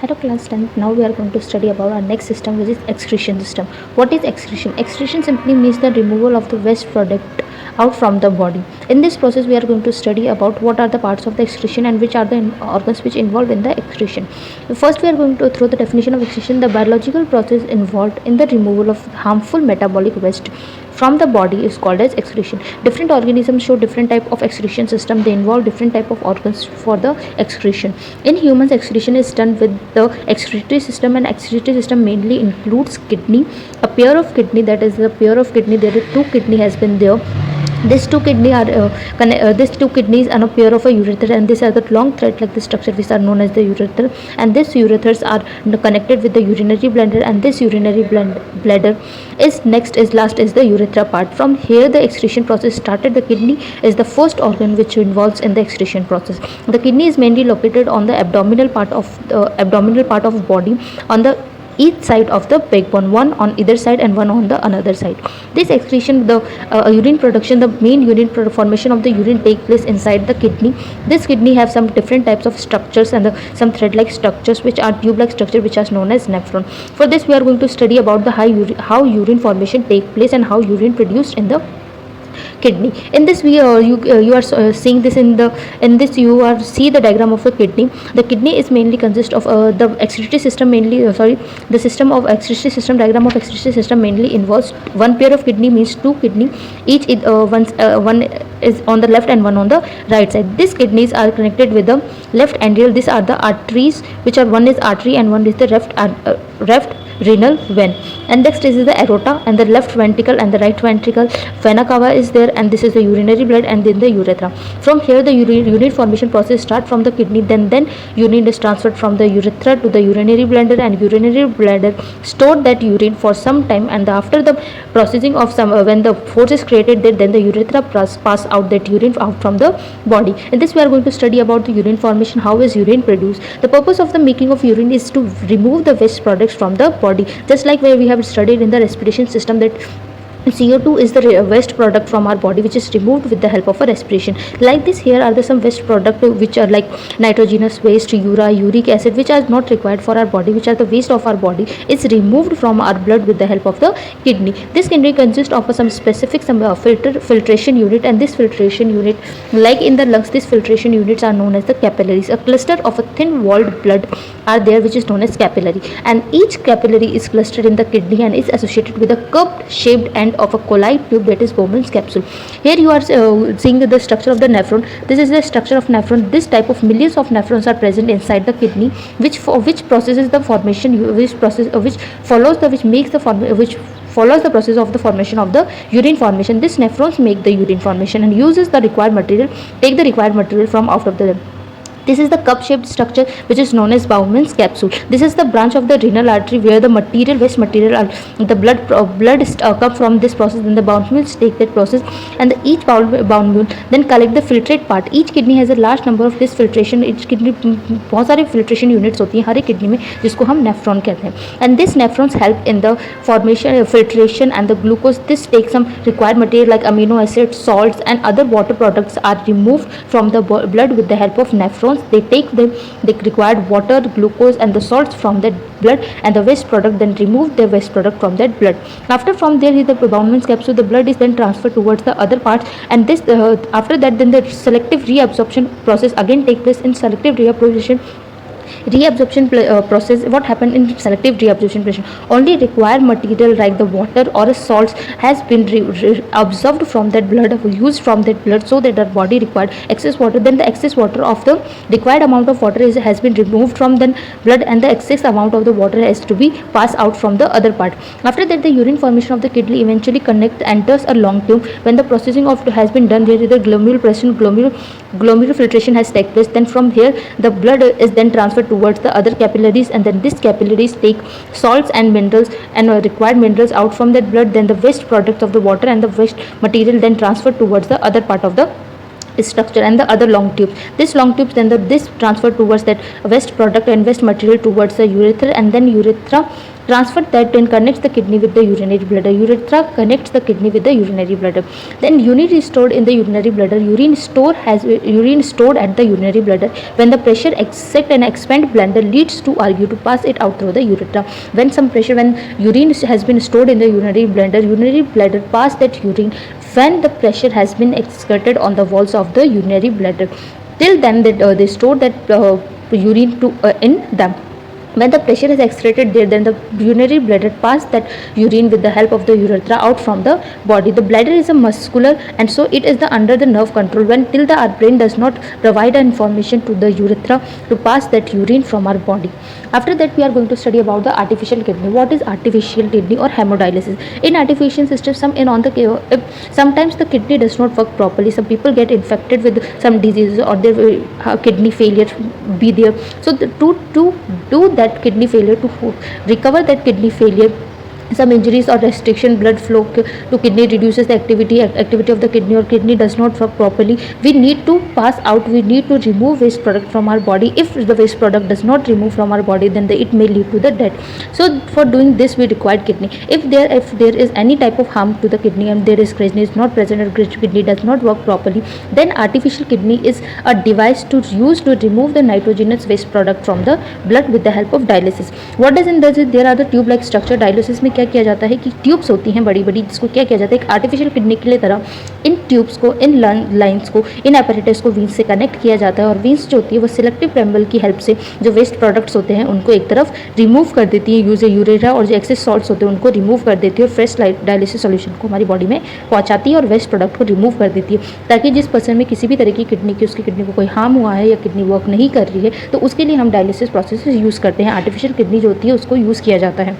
Hello class 10th. Now we are going to study about our next system, which is excretion system. What is excretion? Excretion simply means the removal of the waste product out from the body. In this process we are going to study about what are the parts of the excretion and which are the organs which involved in the excretion. First we are going to throw the definition of excretion, the biological process involved in the removal of harmful metabolic waste from the body is called as excretion. Different organisms show different type of excretion system. They involve different type of organs for the excretion. In humans, excretion is done with the excretory system, and excretory system mainly includes kidney, a pair of kidney, that is the pair of kidney, there are two kidney has been there. These two kidneys are a pair of a urethra, and these are the long thread like the structure which are known as the urethra, and these urethras are connected with the urinary bladder, and this urinary bladder is last is the urethra part. From here the excretion process started. The kidney is the first organ which involves in the excretion process. The kidney is mainly located on the abdominal part of body, on the each side of the backbone, one on either side and one on the another side. This excretion, the urine production, the main urine formation of the urine take place inside the kidney. This kidney have some different types of structures and some thread like structures which are tube like structure which are known as nephron. For this we are going to study about the how urine formation take place and how urine produced in the kidney. In this we you are seeing this in this you are see the diagram of a kidney. The kidney is mainly consist of the excretory system mainly the system of excretory system, diagram of excretory system mainly involves one pair of kidney, means two kidney, each one is on the left and one on the right side. These kidneys are connected with the left anterior. These are the arteries which are, one is artery and one is the left renal vein, and next is the aorta and the left ventricle and the right ventricle. Vena cava is there, and this is the urinary blood, and then the urethra. From here the urine formation process start from the kidney, then urine is transferred from the urethra to the urinary bladder, and urinary bladder stored that urine for some time, and after the processing of some when the force is created there, then the urethra pass out that urine out from the body. In this we are going to study about the urine formation, how is urine produced. The purpose of the making of urine is to remove the waste products from the body, just like where we have studied in the respiration system that CO2 is the waste product from our body which is removed with the help of a respiration. Like this, here are the some waste product which are like nitrogenous waste, uric acid, which are not required for our body, which are the waste of our body, is removed from our blood with the help of the kidney. This kidney consists of some specific filtration unit, and this filtration unit, like in the lungs, these filtration units are known as the capillaries. A cluster of a thin walled blood are there which is known as capillary, and each capillary is clustered in the kidney and is associated with a cup shaped end of a colloid tube, that is Bowman's capsule. Here you are seeing the structure of the nephron. This is the structure of nephron. This type of millions of nephrons are present inside the kidney, which processes the formation, which follows the process of the formation of the urine formation. These nephrons make the urine formation and uses the required material, take the required material from out of the This is the cup-shaped structure which is known as Bowman's capsule. This is the branch of the renal artery where the waste material, the blood come from this process. Then the Bowman's take that process, and each Bowman then collect the filtrate part. Each kidney has a large number of this filtration. Each kidney बहुत सारे filtration units होती हैं हर एक kidney में, जिसको हम nephron कहते हैं. And these nephrons help in the formation, filtration, and the glucose. This takes some required material like amino acids, salts, and other water products are removed from the blood with the help of nephrons. They take the required water, glucose, and the salts from that blood, and the waste product then remove the waste product from that blood. After from there is the Bowman's capsule. The blood is then transferred towards the other parts, and this after that then the selective reabsorption process again take place. In selective reabsorption process, what happened in selective reabsorption process, only required material like the water or salts has been absorbed from that blood, used from that blood, so that our body required excess water. Then the excess water of the required amount of water has been removed from the blood, and the excess amount of the water has to be passed out from the other part. After that the urine formation of the kidney eventually enters a long tube. When the processing of has been done, there is the glomerular filtration has taken place. Then from here the blood is then transferred towards the other capillaries, and then these capillaries take salts and minerals and required minerals out from that blood. Then the waste products of the water and the waste material then transferred towards the other part of the structure and the other long tube. This long tubes then this transfer towards that waste product and waste material towards the urethra, and then urethra transfer that and connects the kidney with the urinary bladder. Urethra connects the kidney with the urinary bladder. Then urine is stored in the urinary bladder. Urine stored at the urinary bladder. When the pressure exert and expand bladder leads to argue to pass it out through the urethra. When urine has been stored in the urinary bladder pass that urine when the pressure has been exerted on the walls of the urinary bladder. Till then they store that urine in them. When the pressure is exerted there, then the urinary bladder pass that urine with the help of the urethra out from the body. The bladder is a muscular, and so it is under the nerve control. When till our brain does not provide information to the urethra to pass that urine from our body. After that, we are going to study about the artificial kidney. What is artificial kidney or hemodialysis? In artificial system, sometimes the kidney does not work properly. Some people get infected with some diseases or their kidney failure be there. So to do that kidney failure, to recover that kidney failure, some injuries or restriction blood flow to kidney reduces the activity of the kidney, or kidney does not work properly. We need to pass out, we need to remove waste product from our body. If the waste product does not remove from our body, then it may lead to the death. So for doing this, we require kidney. If there is any type of harm to the kidney and there is kidney is not present or kidney does not work properly, then artificial kidney is a device to use to remove the nitrogenous waste product from the blood with the help of dialysis. What does in this? There are the tube like structure. Dialysis में क्या किया जाता है कि tubes होती हैं बड़ी बड़ी, जिसको क्या किया जाता है, एक आर्टिफिशियल किडनी के लिए तरह इन ट्यूब्स को, इन लाइंस को, इन एपरेटस को वीन्स से कनेक्ट किया जाता है, और वीन्स जो होती है वो सिलेक्टिव प्रेम्बल की हेल्प से जो वेस्ट प्रोडक्ट्स होते हैं उनको एक तरफ रिमूव कर देती है, यूरेरा और जो एक्सेस सॉल्ट्स होते हैं उनको रिमूव कर देती है, और फ्रेश डायलिसिस सॉल्यूशन को हमारी बॉडी में पहुंचाती है और वेस्ट प्रोडक्ट को रिमूव कर देती है, ताकि जिस पर्सन में किसी भी तरह की उसकी किडनी को कोई हार्म हुआ है या किडनी वर्क नहीं कर रही है, तो उसके लिए हम डायलिसिस प्रोसेस यूज़ करते हैं। आर्टिफिशियल किडनी जो होती है उसको यूज़ किया जाता है।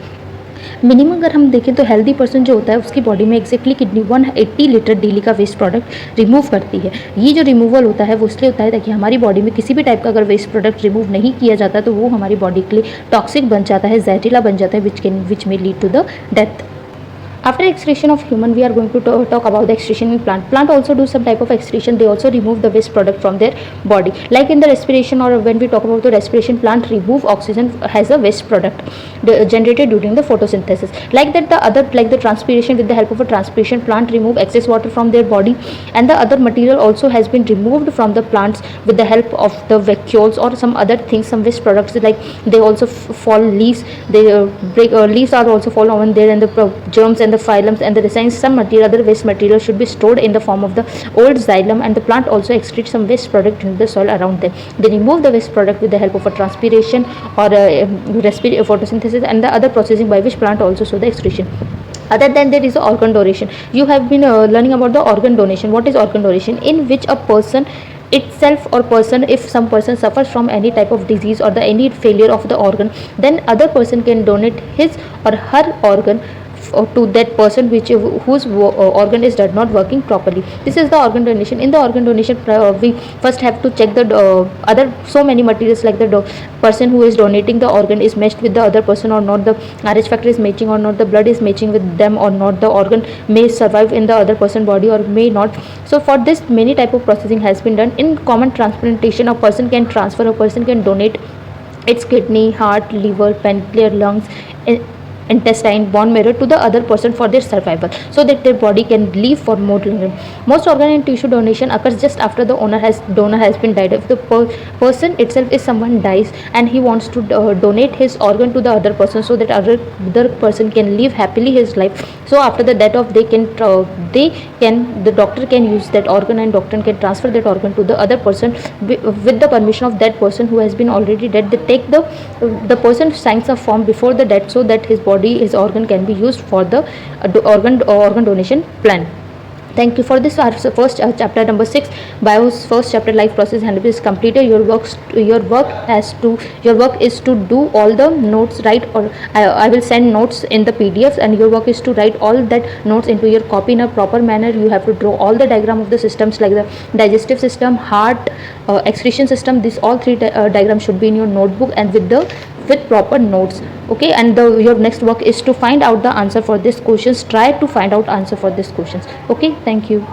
मिनिमम अगर हम देखें तो हेल्दी पर्सन जो होता है उसकी बॉडी में एक्जैक्टली किडनी 180 लीटर डेली का वेस्ट प्रोडक्ट रिमूव करती है। ये जो रिमूवल होता है वो इसलिए होता है ताकि हमारी बॉडी में किसी भी टाइप का अगर वेस्ट प्रोडक्ट रिमूव नहीं किया जाता तो वो हमारी बॉडी के लिए टॉक्सिक बन जाता है, जहरीला बन जाता है, which may lead to the death. After excretion of human, we are going to talk about the excretion in plant. Plant also do some type of excretion. They also remove the waste product from their body. Like in the respiration, or when we talk about the respiration, plant remove oxygen has a waste product generated during the photosynthesis. Like that, like the transpiration, with the help of a transpiration, plant remove excess water from their body, and the other material also has been removed from the plants with the help of the vacuoles or some other things, some waste products. Like they also fall leaves. They break leaves are also fall on there, and the germs and the phylums and the residues, some material, other waste material should be stored in the form of the old xylem, and the plant also excretes some waste product into the soil around them. They remove the waste product with the help of a transpiration or photosynthesis and the other processing by which plant also show the excretion. Other than there is organ donation. You have been learning about the organ donation. What is organ donation? In which a person itself or person, if some person suffers from any type of disease or any failure of the organ, then other person can donate his or her organ to that person whose organ is not working properly. This is the organ donation. In the organ donation, we first have to check the other so many materials, like the person who is donating the organ is matched with the other person or not, the RH factor is matching or not, the blood is matching with them or not, the organ may survive in the other person body or may not. So for this, many type of processing has been done. In common transplantation, a person can donate its kidney, heart, liver, pancreas, lungs, intestine, bone marrow to the other person for their survival, so that their body can live for more longer. Most organ and tissue donation occurs just after the donor has been died. If the person itself is someone dies and he wants to donate his organ to the other person, so that other person can live happily his life. So after the death of the doctor can use that organ, and doctor can transfer that organ to the other person with the permission of that person who has been already dead. They take the person signs a form before the death, so that his organ can be used for the organ donation plan. Thank you for this. Our first chapter number 6, Bio's first chapter, life process handbook, is completed. Your work is to do all the notes, right? Or I will send notes in the PDFs, and your work is to write all that notes into your copy in a proper manner. You have to draw all the diagram of the systems, like the digestive system, heart, excretion system. These all three diagrams should be in your notebook and with proper notes. Okay, and your next work is to find out the answer for these questions. Try to find out answer for these questions. Okay, thank you.